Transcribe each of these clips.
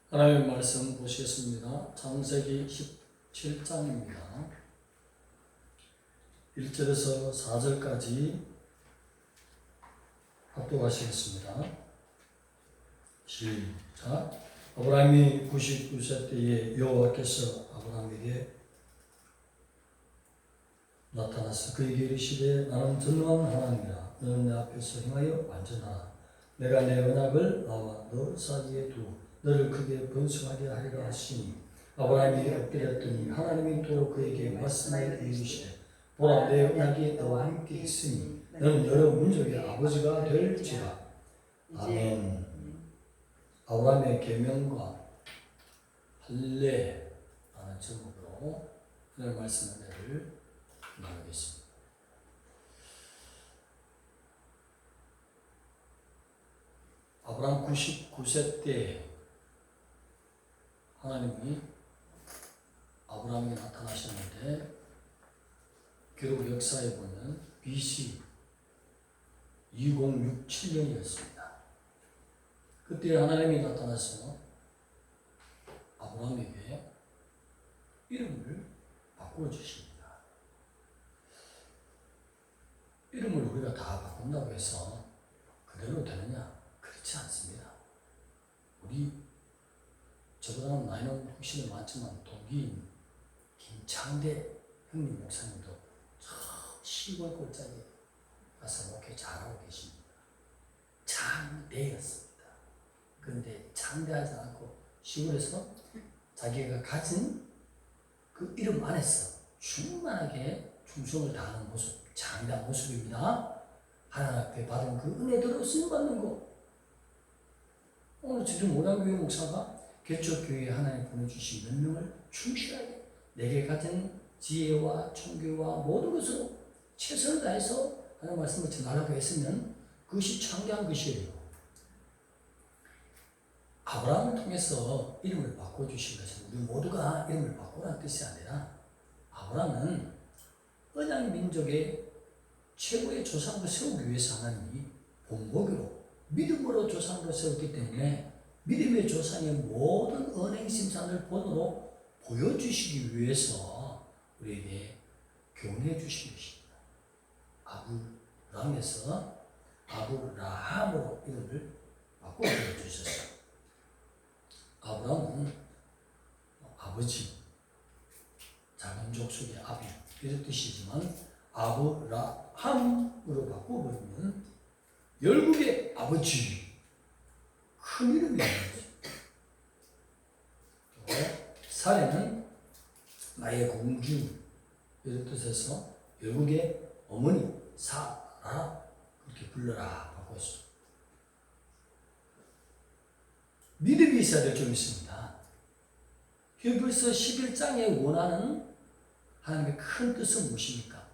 하나님의 말씀 보시겠습니다. 창세기 17장입니다. 1절에서 4절까지 합독하시겠습니다. 시작. 아브라함이 99세 때에 여호와께서 아브라함에게 나타나서 그에게 이르시되 나는 전능한 하나님이라. 너는 내 앞에서 행하여 완전하라. 내가 내 언약을 나와 너 사이에 두어 너를 크게 번성하게 하리라 하시니 아브라함이 엎드렸더니 하나님이 또 그에게 말씀하여 이르시되 보라 내 언약이 너와 함께 있으니 너는 여러 민족의 아버지가 될지라. 아멘. 아브라함의 계명과 할례라는 제목으로 오늘 말씀 은혜를 나누겠습니다. 아브라함 99세 때 하나님이 아브라함에게 나타나셨는데 기록 역사에 보면 BC 2067년이었습니다. 그때 하나님이 나타나서 아브라함에게 이름을 바꾸어 주십니다. 이름을 우리가 다 바꾼다고 해서 그대로 되느냐? 그렇지 않습니다. 우리 저보다는 나이는 훨씬 많지만 동기인 김창대 형님 목사님도 저 시골 골짜기에 가서 목회 잘하고 계십니다. 장대였습니다. 그런데 장대하지 않고 시골에서 자기가 가진 그 이름 안에서 충만하게 충성을 다하는 모습, 장대한 모습입니다. 하나님 앞에 받은 그 은혜대로 쓰임받는 것. 오늘 지금 모량교회 목사가 개척교회에 하나님 보내주신 명령을 충실하게 내게 가진 지혜와 청교와 모든 것으로 최선을 다해서 하나님 말씀을 전하라고 했으면 그것이 창대한 것이에요. 아브라함을 통해서 이름을 바꿔주신 것은 우리 모두가 이름을 바꾸라는 뜻이 아니라 아브라함은 언약 민족의 최고의 조상을 세우기 위해서 하나님이 본보기로 믿음으로 조상으로 세웠기 때문에 믿음의 조상의 모든 언행심산을 본으로 보여주시기 위해서 우리에게 교훈해 주신 것입니다. 아브라함에서 아브라함으로 이름을 바꾸어 주셨어요. 아브라함은 아버지, 작은 족속의 아비 이런 뜻이지만 아브라함으로 바꾸어버리면 열국의 아버지, 큰 이름이 되는 거죠. 사례는 나의 공주 이런 뜻에서 열국의 어머니 사라 그렇게 불러라 바꿨어. 믿음이 있어야 될 점이 있습니다. 히브리서 11장에 원하는 하나님의 큰 뜻은 무엇입니까?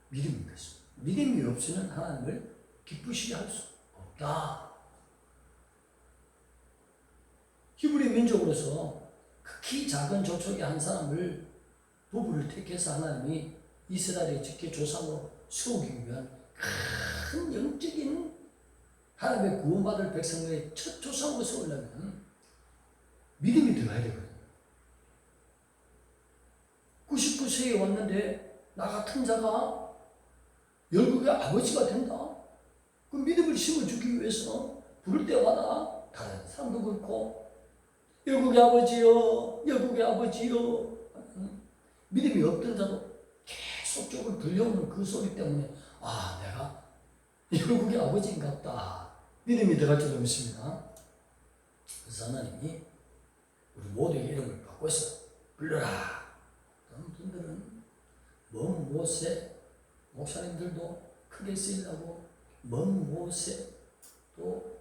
믿음인 것입니다. 믿음이 없으면 하나님을 기쁘시게 할 수 없다. 히브리 민족으로서 극히 작은 족속의 한 사람을 부부를 택해서 하나님이 이스라엘의 직계 조상으로 세우기 위한 큰 영적인 하나님의 구원받을 백성의 첫 조상으로 세우려면 믿음이 들어가야 되거든요. 99세에 왔는데 나 같은 자가 열국의 아버지가 된다. 그 믿음을 심어주기 위해서 부를 때마다 다른 사람도 그렇고 열국의 아버지요, 열국의 아버지요. 믿음이 없던 자도 계속적으로 들려오는 그 소리 때문에 내가 열국의 아버지인가 보다. 믿음이 들어갈 줄로 믿습니다. 그래서 하나님이 우리 모두에게 이름을 바꿔서 불러라. 그런 분들은 먼 곳에 목사님들도 크게 쓰이려고 먼 곳에 또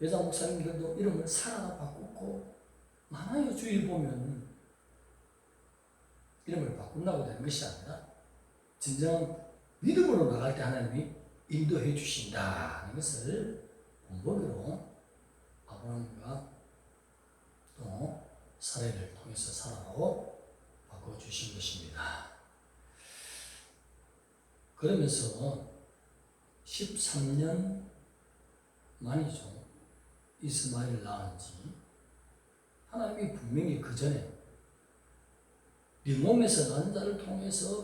여자 목사님들도 이름을 사라가 바꾸고 많아요. 주위에 보면 이름을 바꾼다고 되는 것이 아니라 진정 믿음으로 나갈 때 하나님이 인도해 주신다는 것을 본보기로 아브라함과 또 사례를 통해서 사라로 바꿔주신 것입니다. 그러면서 13년 만이죠. 이스마엘 낳은 지 하나님이 분명히 그 전에 네 몸에서 난 자를 통해서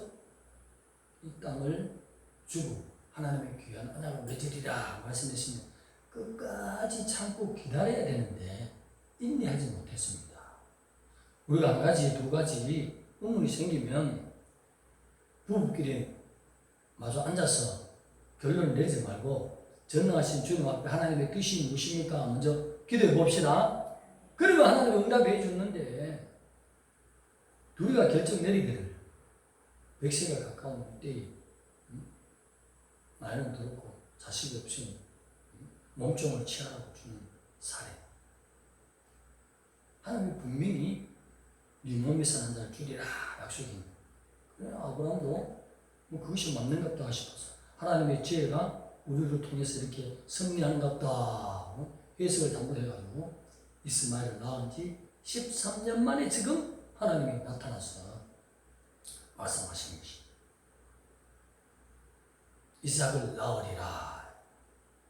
이 땅을 주고 하나님의 귀한 언약을 맺으리라 말씀했으면 끝까지 참고 기다려야 되는데 인내하지 못했습니다. 우리가 한 가지, 두 가지 의문이 생기면 부부끼리 마주 앉아서 결론을 내리지 말고 전능하신 주님 앞에 하나님의 뜻이 무엇입니까? 먼저 기도해 봅시다. 그러면 하나님이 응답해 주는데 우리가 결정 내리기를 100세가 가까운 때에 나이는 들었고 자식이 없으니 몸종을 취하라고 주는 사례. 하나님이 분명히 네 몸에서 난 자를 주리라 약속입니다. 그래 아브라함도 그것이 맞는갑다 싶어서 하나님의 지혜가 우리를 통해서 이렇게 승리하는갑다 해석을 당부해가지고 이스마엘을 낳은 지 13년 만에 지금 하나님이 나타나서 말씀하신 것이 이삭을 낳으리라.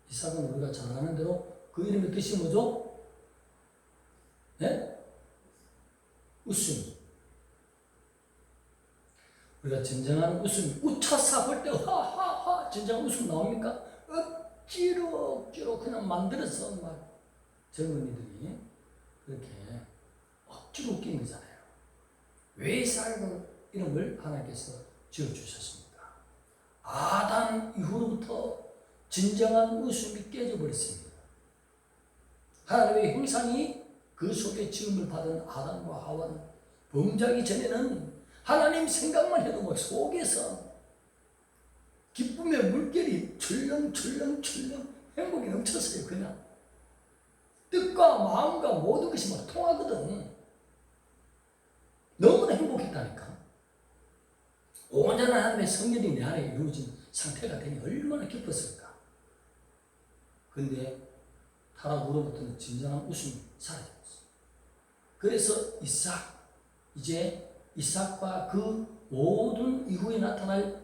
이삭은 우리가 잘 아는 대로 그 이름의 뜻이 뭐죠? 네? 웃음. 우리가 진정한 웃음, 우차사 볼 때 하하하 진정한 웃음 나옵니까? 억지로 그냥 만들어서 막 젊은이들이 그렇게 억지로 웃긴 거잖아요. 왜 이삭의 이름을 하나님께서 지어주셨습니까? 아담 이후로부터 진정한 웃음이 깨져버렸습니다. 하나님의 형상이 그 속에 지음을 받은 아담과 하와는 범죄하기 전에는 하나님 생각만 해도 뭐 속에서 기쁨의 물결이 출렁출렁 행복이 넘쳤어요. 그냥 뜻과 마음과 모든 것이 막 통하거든. 너무나 행복했다니까. 온전한 하나님의 성령이 내 안에 이루어진 상태가 되니 얼마나 기뻤을까. 그런데 타락 후로부터는 진정한 웃음이 사라졌어. 그래서 이제 이삭과 그 모든 이후에 나타날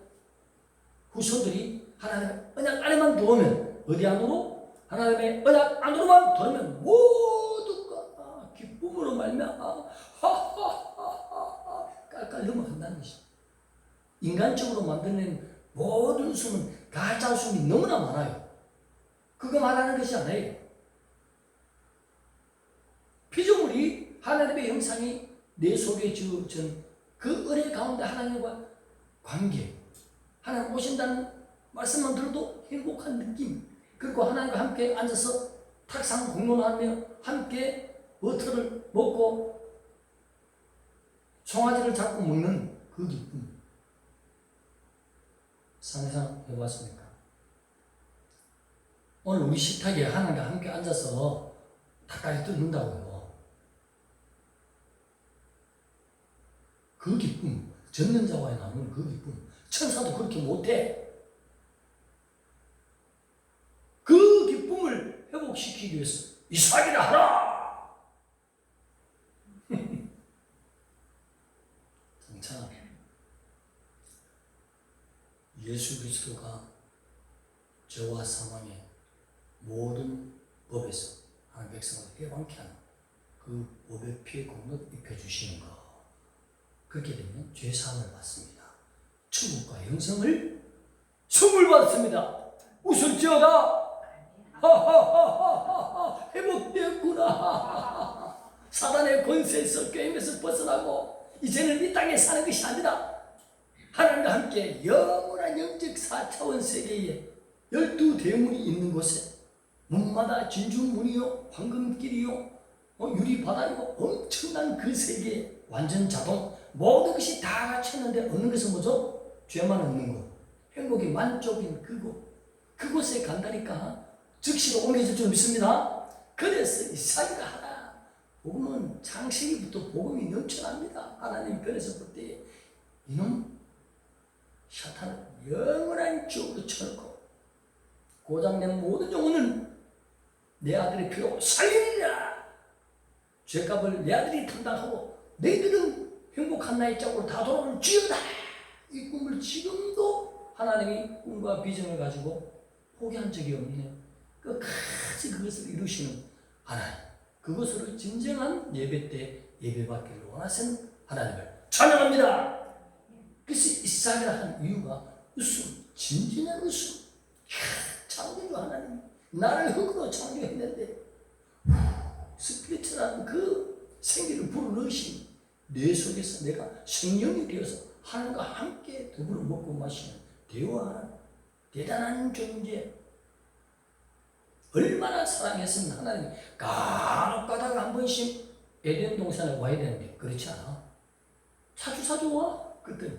후손들이 하나님의 언약 안에만 들어오면 어디 안으로? 하나님의 언약 안으로만 들어오면 모두가 기쁨으로 말미암아 하하하하하 깔깔 넘어간다는 것이죠. 인간적으로 만들어낸 모든 웃음은 가짜 웃음이 너무나 많아요. 그거 말하는 것이 아니에요. 피조물이 하나님의 형상이 내 속에 지어진 그 은혜 가운데 하나님과 관계, 하나님 오신다는 말씀만 들어도 행복한 느낌, 그리고 하나님과 함께 앉아서 탁상 공론하며 함께 버터를 먹고 송아지를 잡고 먹는 그 기쁨 상상해봤습니까? 오늘 우리 식탁에 하나님과 함께 앉아서 닭다리 뜯는다고요. 그 기쁨, 젖는 자와의 나누는 그 기쁨, 천사도 그렇게 못해. 그 기쁨을 회복시키기 위해서 이삭이라 하라. 참 예수 그리스도가 저와 사망의 모든 법에서 하나님 백성을 해방케 하는 그 법의 피의 공로를 입혀주시는 것. 그렇게 되면 죄사함을 받습니다. 천국과 영생을 선물 받습니다. 웃을지어다. 하하하하하 회복되었구나. 사단의 권세에서 게임에서 벗어나고 이제는 이 땅에 사는 것이 아니라 하나님과 함께 영원한 영적 4차원 세계에 12대문이 있는 곳에 문마다 진주문이요 황금길이요 유리바다요 엄청난 그 세계에 완전 자동 모든 것이 다 갖췄는데 없는 것은 뭐죠? 죄만 없는 것, 행복이 만족인 그곳에 간다니까 즉시로 옮겨질 줄 믿습니다. 그래서 이삭이라 하라. 복음은 창세기부터 복음이 넘쳐납니다. 하나님 편에서 볼 때 이놈 사탄을 영원한 지옥으로 쳐놓고 고장낸 모든 영혼은 내 아들의 피로 살리리라. 죄값을 내 아들이 담당하고 너희들은 행복한 나의 짝으로 다 돌아올 지어다. 이 꿈을 지금도 하나님이 꿈과 비전을 가지고 포기한 적이 없네요. 끝까지 그것을 이루시는 하나님. 그것으로 진정한 예배 때 예배받기를 원하시는 하나님을 찬양합니다. 그래서 이삭이라 한 이유가 웃음, 진진한 웃음. 창조주 하나님, 나를 흙으로 창조했는데 스피릿이라는 그 생기를 불어넣으신 내 속에서 내가 생명이 되어서 하나님과 함께 더불어 먹고 마시는 대화하는 대단한 존재. 얼마나 사랑했으면 하나님이 간혹 가다가 한 번씩 에덴 동산에 와야 되는데 그렇지 않아. 자주 와. 그때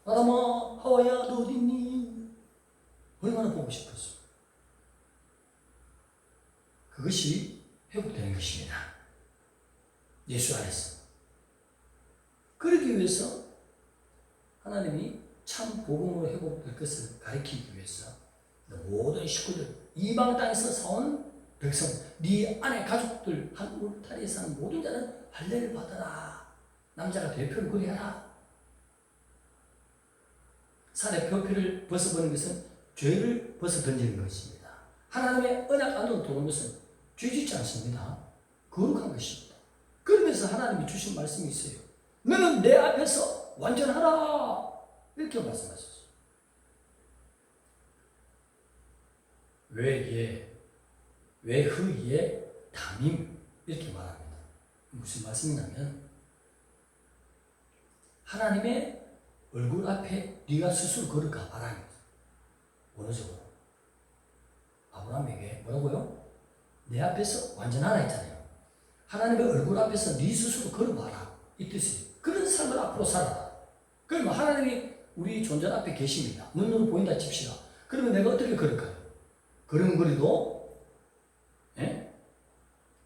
아담아, 하와야, 너 어디 있니? 얼마나 보고 싶었어. 그것이 회복되는 것입니다. 예수 안에서. 그러기 위해서 하나님이 참 복음으로 회복될 것을 가르치기 위해서 모든 식구들, 이방 땅에서 사온 백성, 네 아내 가족들, 한 울타리에 사는 모든 자는 할례를 받아라. 남자가 대표를 그리 하라. 산의 표피를 벗어버리는 것은 죄를 벗어 던지는 것입니다. 하나님의 언약 안으로 들어오는 것은 죄짓지 않습니다. 거룩한 것입니다. 그러면서 하나님이 주신 말씀이 있어요. 너는 내 앞에서 완전하라. 이렇게 말씀하셨어요. 외흐의 담임 이렇게 말합니다. 무슨 말씀이냐면 하나님의 얼굴 앞에 네가 스스로 걸어가 봐라. 어느 쪽으로? 아브라함에게 뭐라고요? 내 앞에서 완전하라 했잖아요. 하나님의 얼굴 앞에서 네 스스로 걸어봐라. 이 뜻이에요. 그런 삶을 앞으로 살아라. 그러면 하나님이 우리 존재 앞에 계십니다. 눈으로 보인다 칩시다. 그러면 내가 어떻게 걸을까요? 걸음걸이도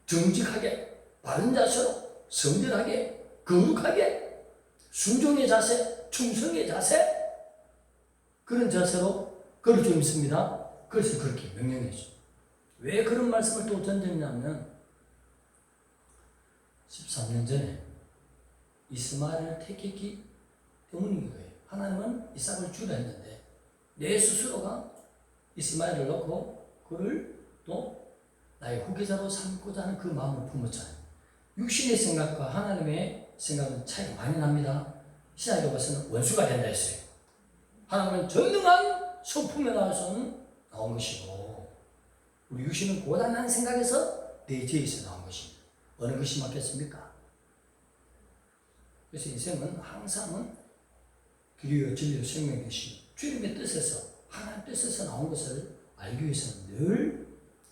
정직하게, 바른 자세로, 성실하게, 거룩하게, 순종의 자세, 충성의 자세, 그런 자세로 걸을 줄 믿습니다. 그래서 그렇게 명령했죠. 왜 그런 말씀을 또 던졌냐면 13년 전에 이스마엘을 택했기 때문인 거예요. 하나님은 이삭을 주라 했는데 내 스스로가 이스마엘을 넣고 그를 또 나의 후계자로 삼고자 하는 그 마음을 품었잖아요. 육신의 생각과 하나님의 생각은 차이가 많이 납니다. 신약에 봐서는 원수가 된다 했어요. 하나님은 전능한 성품에 나와서는 나온 것이고 우리 육신은 고단한 생각에서 내 죄에서 나온 것입니다. 어느 것이 맞겠습니까? 그래서 인생은 항상은 길이요 진리요 생명의 것이 주님의 뜻에서 하나님 뜻에서 나온 것을 알기 위해서는 늘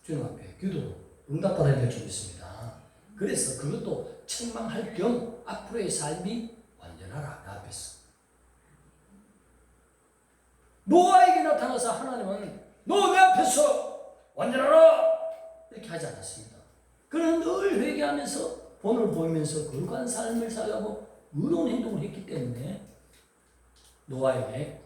주님 앞에 기도로 응답받아야 될 줄 믿습니다. 그래서 그것도 책망할 겸 앞으로의 삶이 완전하라 내 앞에서. 노아에게 나타나서 하나님은 너 내 앞에서 완전하라 이렇게 하지 않았습니다. 그는 늘 회개하면서 본을 보이면서 거룩한 삶을 살아가고 의로운 행동을 했기 때문에 노아에게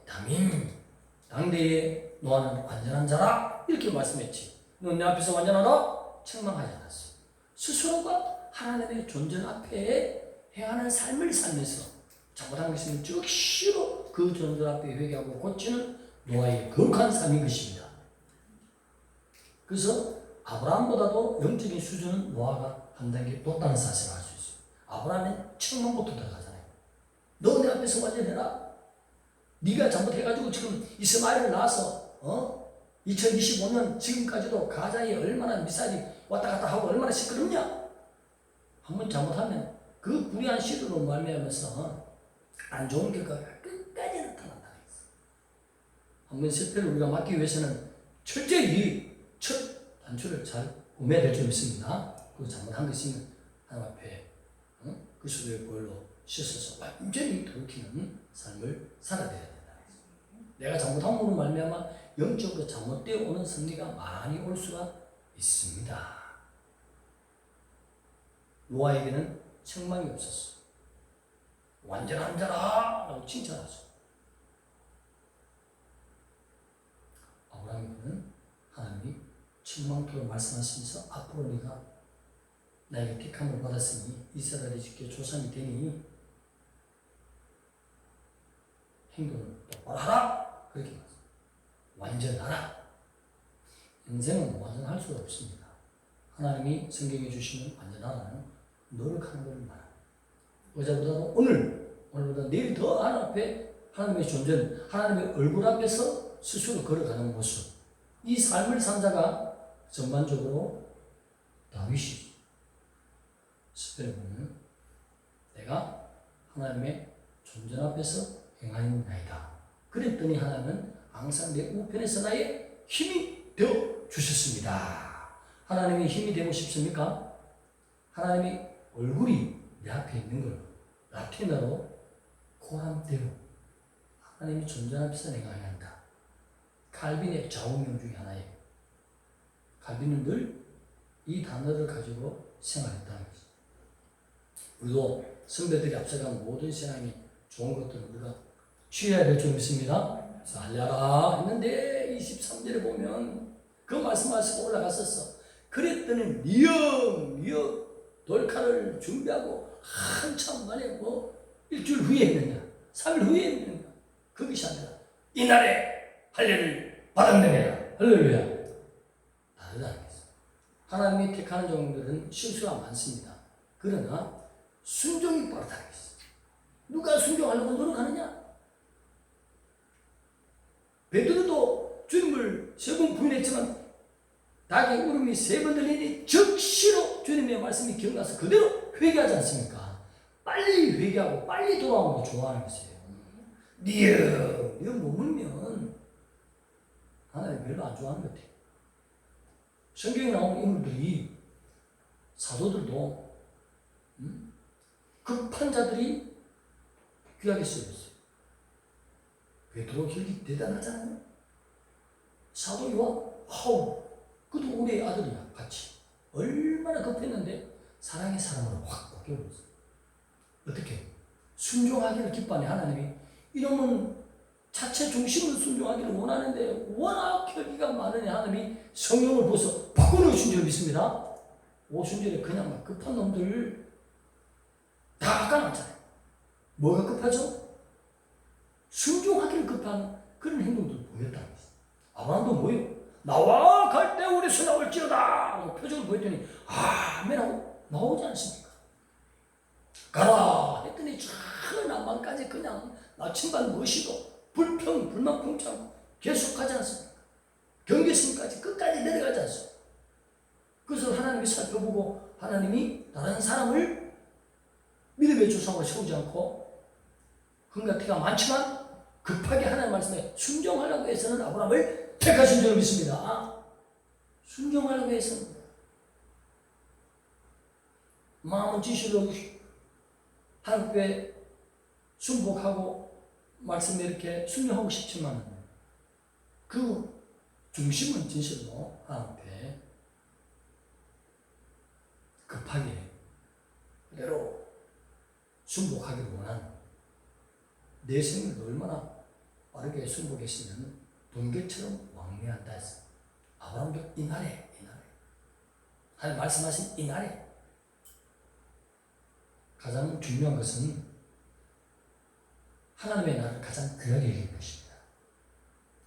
당대에 노아는 완전한 자라 이렇게 말씀했지. 너 내 앞에서 완전하라 책망하지 않았어. 스스로가 하나님의 존재 앞에 행하는 삶을 살면서 잘못한 것이면 즉시로 그 존재 앞에 회개하고 고치는 노아의 거룩한 삶인 것입니다. 그래서 아브라함보다도 영적인 수준은 노아가 한 단계 높다는 사실을 알 수 있어요. 아브라함은 책망부터 들어가잖아요. 너 내 앞에서 완전해라. 네가 잘못해가지고 지금 이스마엘을 낳아서 2025년 지금까지도 가자에 얼마나 미사일이 왔다 갔다 하고 얼마나 시끄럽냐. 한번 잘못하면 그 불의한 시도로 말미암아서 안 좋은 결과가 끝까지 나타난다. 한번 실패를 우리가 막기 위해서는 철저히 첫 단추를 잘 구매해야 될 줄 믿습니다. 그 잘못한 것이면 하나님 앞에 그 수도의 보혈로 씻어서 완전히 돌이키는 삶을 살아야 된다. 내가 잘못함으로 말미암아 영적으로 잘못되어 오는 승리가 많이 올 수가 있습니다. 노아에게는 책망이 없었어. 완전한 자라 라고 칭찬하죠. 아브라함에게는 하나님이 책망토로 말씀하시면서 앞으로 네가 나에게 택함을 받았으니 이스라엘의 지켜 조상이 되니 행동을 똑바로 하라. 그렇게 말합니다. 완전하라. 인생은 완전할 수가 없습니다. 하나님이 성경에 주시는 완전한 노력하는 걸 말합니다. 어제보다도 오늘보다 내일 더 하나님 앞에 하나님의 존재, 하나님의 얼굴 앞에서 스스로 걸어가는 모습, 이 삶을 산 자가 전반적으로 다윗이 스페인에 보면 내가 하나님의 존재 앞에서 행하였나이다. 그랬더니 하나님은 항상 내 우편에서 나의 힘이 되어 주셨습니다. 하나님이 힘이 되고 싶습니까? 하나님이 얼굴이 내 앞에 있는 걸 라틴어로 코람데오, 하나님이 존재 앞에서 내가 행한다. 칼빈의 좌우명 중에 하나예요. 칼빈은 늘 이 단어를 가지고 생활했다는 거죠. 우리도 선배들이 앞서간 모든 신앙이 좋은 것들을 우리가 취해야 될 줄 믿습니다. 살려라 했는데 23절에 보면 그 말씀하시고 올라갔었어. 그랬더니 미역 돌칼을 준비하고 한참 만에 일주일 후에 했느냐 3일 후에 했느냐 그것이 아니라 이날에 할례를 받았느냐. 할렐루야. 다르다는 거죠. 하나님이 택하는 종들은 실수가 많습니다. 그러나 순종이 빠르다는 거죠. 누가 순종하려고 노력하느냐? 베드로도 주님을 3번 부인했지만 닭의 울음이 3번 들리니 즉시로 주님의 말씀이 기억나서 그대로 회개하지 않습니까? 빨리 회개하고 빨리 돌아오는 거 좋아하는 것이에요. 니어 머물면 하나님 별로 안 좋아하는 것 같아요. 성경에 나오는 인물들이 사도들도 급한 자들이 귀하게 쓰였어요. 베드로 혈기 대단하잖아요. 사도 요한, 그도 우리의 아들이야. 같이 얼마나 급했는데 사랑의 사람으로 확 바뀌어버렸어요. 어떻게? 순종하기를 기뻐하네. 하나님이 이놈은 자체 중심으로 순종하기를 원하는데 워낙 혈기가 많으니 하나님이 성령을 부어서 바꾸는 줄 믿습니다. 5순절에 그냥 막 급한 놈들 다 바꿔놨잖아요. 뭐가 급하죠? 순종하기를 급한 그런 행동들을 보였다는 것이죠. 아브라함도 뭐예요? 나와 갈 때 우리 수나올지어다 하고 표정을 보였더니 아멘 하고 나오지 않습니까? 가라 했더니 저 남한까지 그냥 나침반 모시고 불만 품지 않고 계속하지 않습니까? 경계선까지 끝까지 내려가지 않습니까? 그것을 하나님이 살펴보고 하나님이 다른 사람을 믿음의 조상으로 세우지 않고 흥과 티가 많지만 급하게 하나님 말씀에 순종하려고 해서는 아브라함을 택하신 줄 믿습니다. 순종하려고 해서는 마음은 지시로 하나님께 순복하고 말씀에 이렇게 순종하고 싶지만 그 중심은 진실로 하나님 앞에 급하게 그대로 순복하기를 원하는 내 생을 얼마나 빠르게 순복했으면 동계처럼 왕래한다 했어. 아브라함도 이날에 하나님 말씀하신 이날에 가장 중요한 것은 하나님의 나라를 가장 귀하게 여기는 것입니다.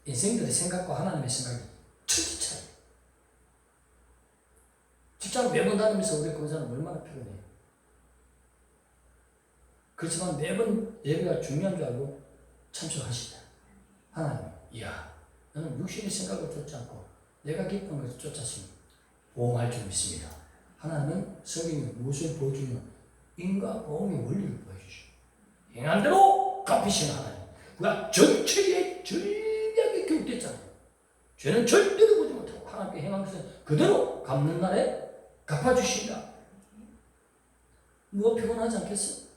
인생들의 생각과 하나님의 생각이 천지 차이. 직장 매번 다니면서 우리 교사는 얼마나 피곤해요. 그렇지만 매번 예배가 중요한 줄 알고 참석하시다. 하나님, 이야, 나는 육신의 생각을 쫓지 않고 내가 기쁜 것을 쫓았으니 보험할 줄 믿습니다. 하나님은 성경에 무엇을 보여주면 인과 보험의 원리를 보여주시고 행한 대로 갚으시는 하나님. 그가 전체에 절대하게 교육됐잖아요. 죄는 절대로 보지 못하고 하나님께 행한 것은 그대로 갚는 날에 갚아주신다. 누가 피곤하지 않겠어?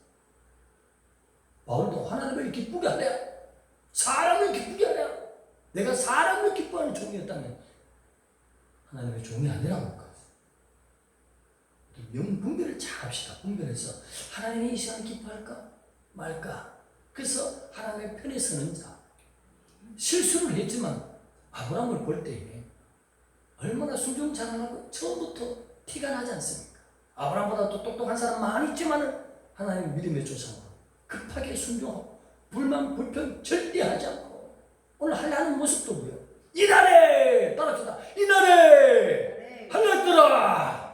바울도 하나님을 기쁘게 하랴. 사람을 기쁘게 하랴. 내가 사람을 기뻐하는 종이었다면 하나님의 종이 아니라고 할까? 명분별을 잘 합시다. 분별해서 하나님이 이 시간 기뻐할까 말까. 그래서 하나님의 편에 서는 자. 실수를 했지만 아브라함을 볼 때에 얼마나 순종 잘하고 처음부터 티가 나지 않습니까? 아브라함보다 또 똑똑한 사람 많이 있지만 하나님 믿음의 조상으로 급하게 순종하고 불만 불평 절대 하지 않고 오늘 하려는 모습도 보여. 이날에 따라합시다. 이날에 하늘들아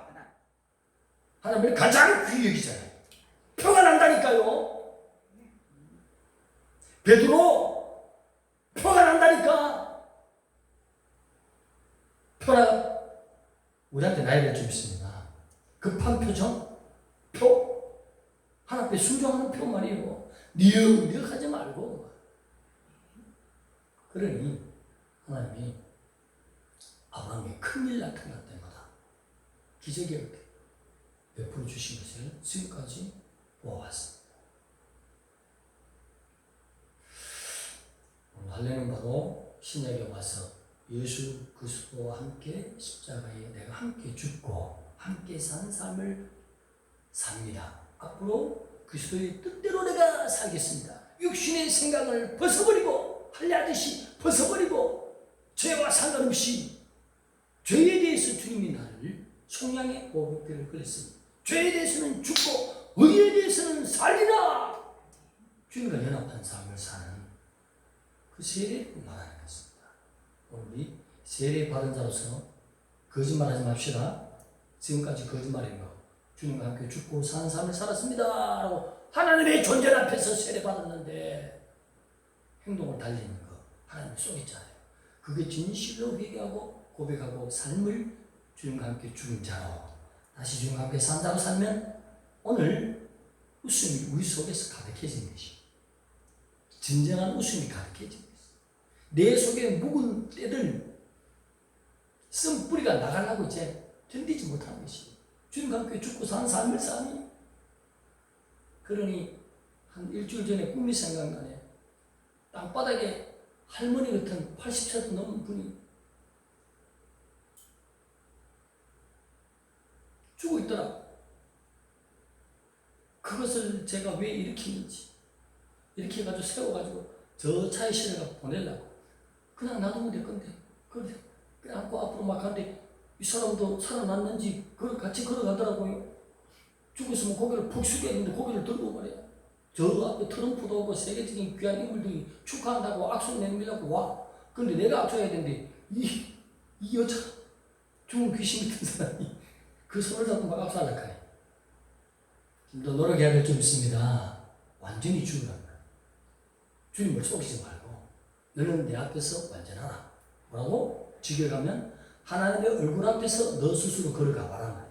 하나님을 가장 귀히 여기잖아요. 표가 난다니까요. 베드로 표가 난다니까. 표가 우리한테 나이를 좀 있습니다. 급한 표정, 표, 하나님 앞에 순종하는 표 말이에요. 니역니역하지 말고. 그러니 하나님이 아브라함이 큰일 나타날 때마다 기적의 베풀어 주신 것을 지금까지 보아왔습니다. 오늘 할례는 바로 신약에 와서 예수 그리스도와 함께 십자가에 내가 함께 죽고 함께 산 삶을 삽니다. 앞으로 그리스도의 뜻대로 내가 살겠습니다. 육신의 생각을 벗어버리고 할례하듯이 벗어버리고 죄와 상관없이 죄에 대해서 주님이 나를 속량의 보복대를 걸었습니다. 죄에 대해서는 죽고 의에 대해서는 살리라. 주님과 연합한 삶을 사는 그 세례를 말하는 것입니다. 우리 세례 받은 자로서 거짓말하지 맙시다. 지금까지 거짓말인 거 주님과 함께 죽고 사는 삶을 살았습니다 라고 하나님의 존재 앞에서 세례 받았는데 행동을 달리는 거 하나님 속였잖아요. 그게 진실로 회개하고 고백하고 삶을 주님과 함께 죽은 자로 다시 주님과 함께 산 자로 살면 오늘 웃음이 우리 속에서 가득해진 것이 진정한 웃음이 가득해진 것이 내 속에 묵은 때들 쓴 뿌리가 나가려고 이제 견디지 못하는 것이 주님과 함께 죽고 산 삶을 사니 그러니 한 일주일 전에 꿈이 생각나네. 땅바닥에 할머니 같은 80세도 넘은 분이 죽어 있더라. 그것을 제가 왜 일으키는지 이렇게 해가지고 세워가지고 저 차에 실어가 보내려고 그냥 놔두면 될 건데 그래 안고 앞으로 막 가는데 이 사람도 살아났는지 같이 걸어가더라고요. 죽었으면 고개를 푹 숙였는데 고개를 들고 말이야. 저 앞에 트럼프도 오고 세계적인 귀한 인물들이 축하한다고 악수 내밀라고 와. 그런데 내가 악수해야 되는데 이 여자 죽은 귀신 같은 사람이 그 손을 잡고 막 악수하려고 하네. 좀 더 노력해야 될 점 있습니다. 완전히 죽으란 말이야. 주님을 속이지 말고 너는 내 앞에서 완전하라. 뭐라고? 직역하면 하나님의 얼굴 앞에서 너 스스로 걸어가 봐라.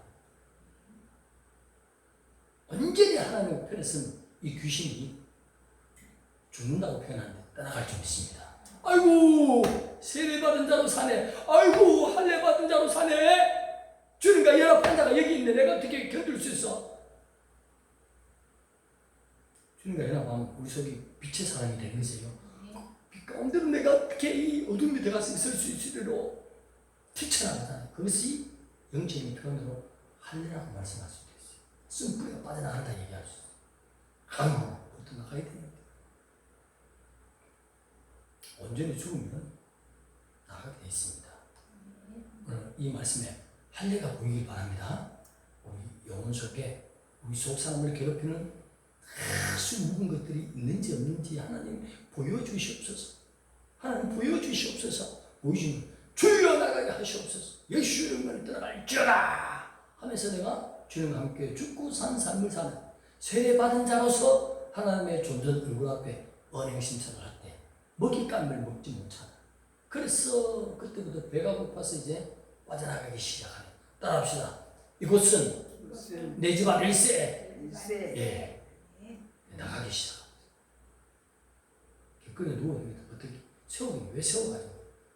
완전히 하나님의 편에 서는 이 귀신이 죽는다고 표현하는데 떠나갈 좀 있습니다. 아이고 세례받은 자로 사네. 아이고 할례받은 자로 사네. 주님과 연합한 자가 여기 있네. 내가 어떻게 견딜 수 있어? 주님과 연합하면 우리 속이 빛의 사람이 되는 것이에요. 빛 가운데로 내가 어떻게 이 어둠에 들어가서 있을 수 있으리로 뛰쳐나가잖아요. 그것이 영적인 표현으로 할례라고 말씀할 수 있어요. 쓴뿌리가 빠져나간다 얘기할 수 있어요. 아이고 부터 나가야 되는데 온전히 죽으면 나가게 되어 있습니다. 오늘 이 말씀에 할례가 보이길 바랍니다. 우리 영혼 속에 우리 속 사람을 괴롭히는 아주 묵은 것들이 있는지 없는지 하나님 보여주시옵소서. 하나님 보여주시옵소서. 보이시면 주여 나가게 하시옵소서. 예수 이름으로 들어갈지어다 하면서 내가 주님과 함께 죽고 산 삶을 사는 세례받은 자로서 하나님의 존전 얼굴 앞에 언행심사를 할 때 먹잇감을 먹지 못하는 그래서 그때부터 배가 고파서 이제 빠져나가기 시작하네. 따라합시다. 이곳은 내 집 일세. 예. 나가기 시작합니다. 객근에 누워있는데 어떻게 세우긴 왜 세워가지고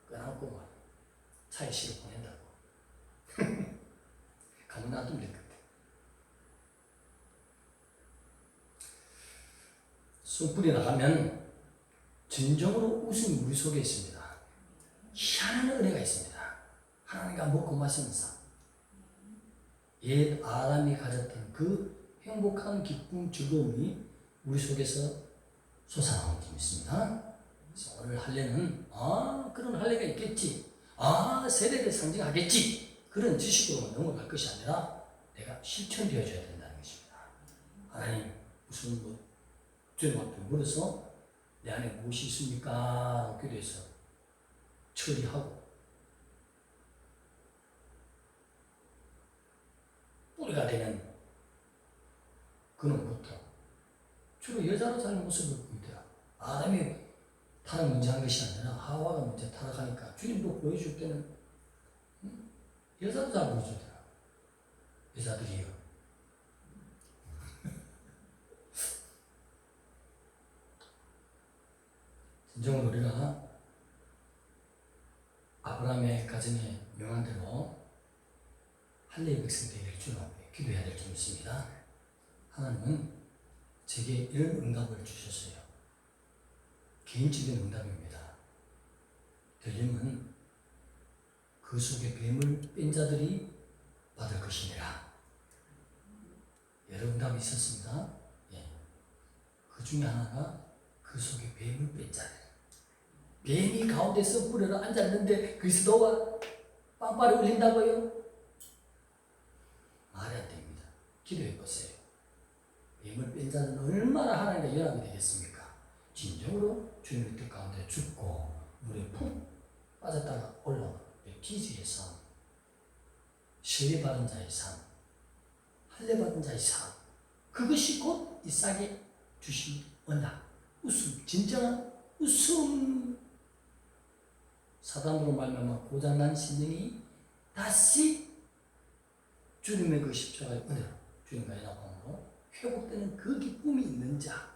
끄안고 막 차에 실어 보낸다고. 가만 놔두면 될 것 같아. 숨불이 나가면 진정으로 웃음이 우리 속에 있습니다. 희한한 은혜가 있습니다. 하나님과 먹고 마시는 삶. 옛 아담이 가졌던 그 행복한 기쁨, 즐거움이 우리 속에서 솟아나오는 게 있습니다. 그래서 오늘 할례는 그런 할례가 있겠지. 세례를 상징하겠지. 그런 지식으로 넘어갈 것이 아니라 내가 실천되어줘야 된다는 것입니다. 하나님 무슨 주님 앞에 물어서 내 안에 무엇이 있습니까? 라고 기도해서 처리하고 뿌리가 되는 그놈부터 주로 여자로 사는 모습을 보이더라. 아담이 타락 문제한 것이 아니라 하와가 먼저 타락하니까 주님도 보여줄 때는 여자도 잘 보여주더라. 여자들이요. 진정으로 우리가 아브라함의 가정에 명한 대로 할례의 백성들이 될 줄 알고 기도해야 될 점이 있습니다. 하나님은 제게 이런 응답을 주셨어요. 개인적인 응답입니다. 들림은 그 속에 뱀을 뺀 자들이 받을 것이니라. 여러 응답이 있었습니다. 예. 그 중에 하나가 그 속에 뱀을 뺀 자들. 뱀이 가운데서 뿌려로 앉았는데 그리스도와 빵빠를 울린다고요? 말이 안 됩니다. 기도해 보세요. 뱀을 뺀 자는 얼마나 하나님과 연합이 되겠습니까? 진정으로 주님의 뜻 가운데 죽고 물에 푹 빠졌다가 올라오는 기지의 삶, 세례받은 자의 삶, 할례받은 자의 삶, 그것이 곧 이삭이 주신 언약, 웃음, 진정한 웃음. 사단으로 말미암아 고장난 심령이 다시 주님의 그 십자가의 은혜로 주님과 연합함으로 회복되는 그 기쁨이 있는 자,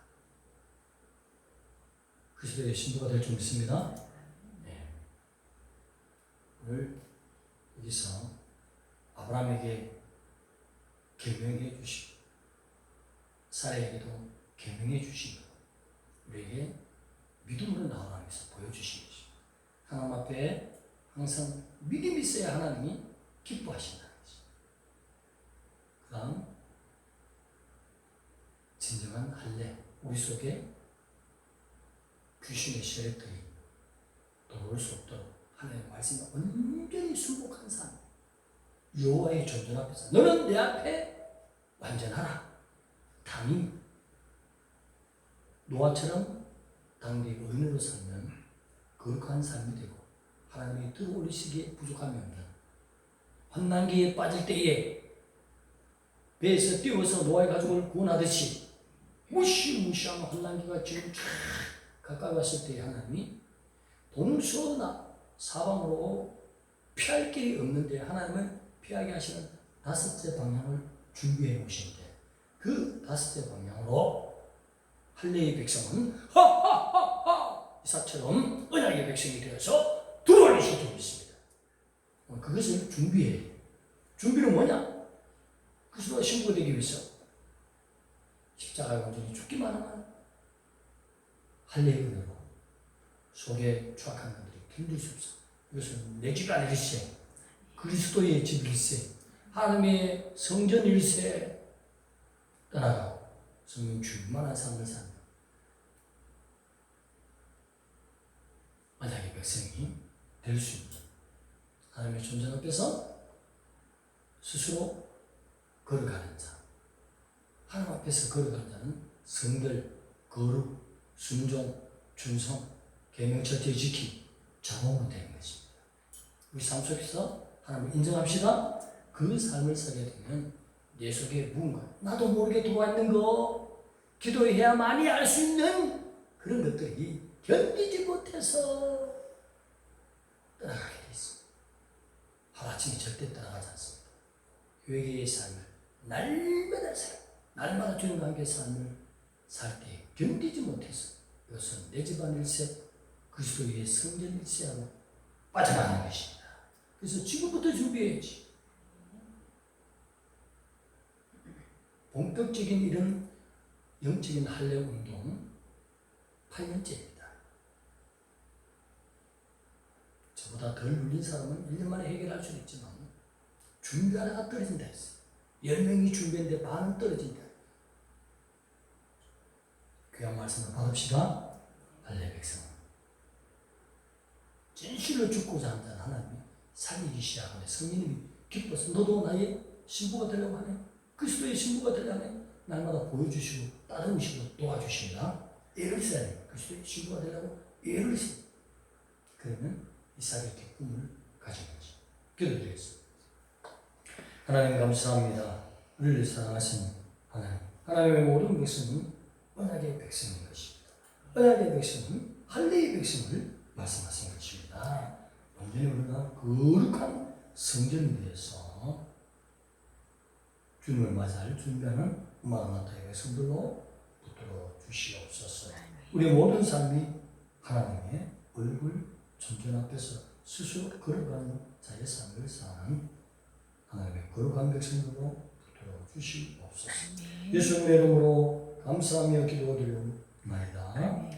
그 시대의 신부가 될 줄 믿습니다. 네. 오늘 여기서 아브라함에게 계명해 주시고 사라에게도 계명해 주시고 우리에게 믿음으로 나아가면서 보여주신 것입니다. 하나님 앞에 항상 믿음이 있어야 하나님이 기뻐하신다는 것입니다. 그 다음 진정한 할례, 우리 속에 귀신의 세력들이 들어올 수 없도록 하나님의 말씀에 온전히 순복한 삶, 여호와의 존전 앞에서 너는 내 앞에 완전하라. 당이 노아처럼 당대의 의인으로 살면 거룩한 삶이 되고 하나님이 들어올리시기에 부족함이 없는 환난기에 빠질 때에 배에서 띄워서 노아의 가족을 구원하듯이 무시무시한 환난기가 지금 쫙 가까이 왔을 때에 하나님이 동서나 사방으로 피할 길이 없는데 하나님은 피하게 하시는 다섯째 방향을 준비해 오시는데 그 다섯째 방향으로 할례의 백성은 하하하하 이삭처럼 언약의 백성이 되어서 들어올리실 줄 믿습니다. 그것을 준비해야 돼요. 준비는 뭐냐? 그리스도가 신부가 되기 위해서 십자가에 온전히 죽기만 하면 할례의 은혜로 속에 추악한 것들이 견딜 수 없어. 이것은 내 집 아닐세, 그리스도의 집일세, 하나님의 성전일세 떠나가고 성령 충만한 삶을 사는 언약의 백성이 될 수 있는 하나님의 존재 앞에서 스스로 걸어가는 자, 하나님 앞에서 걸어가는 자는 성들, 거룩, 순종, 충성, 계명 철저히 지키 자동으로 되는 것입니다. 우리 삶 속에서 하나님을 인정합시다. 그 삶을 살게 되면 내 속에 무언가 나도 모르게 들어왔는 거 기도해야만이 알 수 있는 그런 것들이 견디지 못해서 떠나가게 돼 있습니다. 하루아침에 절대 떠나가지 않습니다. 회개의 삶을 날마다 살고 날마다 주님과 함께 삶을 살 때 견디지 못해서 이것은 내 집안 일세 그리스도의 성전 일세하고 빠져나가는 것입니다. 그래서 지금부터 준비해야지. 본격적인 이런 영적인 할례 운동 8년째입니다. 저보다 덜 눌린 사람은 1년 만에 해결할 수 있지만 준비하다가 떨어진다 했어요. 10명이 준비했는데 반은 떨어진다. 귀한 말씀을 받읍시다. 할례 백성 진실로 죽고자 하는 자는 하나님이 살리기 시작하네. 성령님이 기뻐서 너도 나의 신부가 되려고 하네. 그리스도의 신부가 되려고 하네. 날마다 보여주시고 따르시고 도와주십니다. 애를 써야 돼요. 그리스도의 신부가 되려고 애를 써요. 그러면 이삭의 기쁨을 가지는 거지. 기도드리겠습니다. 하나님 감사합니다. 우리를 사랑하신 하나님, 하나님의 모든 백성은 언약의 백성인 것입니다. 언약의 백성은 할례의 백성을 말씀하신 것입니다. 온전히 우리가 거룩한 성전에 대해서 주님을 맞이할 준비하는 마라나타의 백성들로 붙들어 주시옵소서. 우리의 모든 삶이 하나님의 얼굴 존전 앞에서 스스로 걸어가는 자의 삶을 사는 하나님의 거룩한 백성들로 붙들어 주시옵소서. 예수님의 이름으로 감사하며 기도드리옵나이다.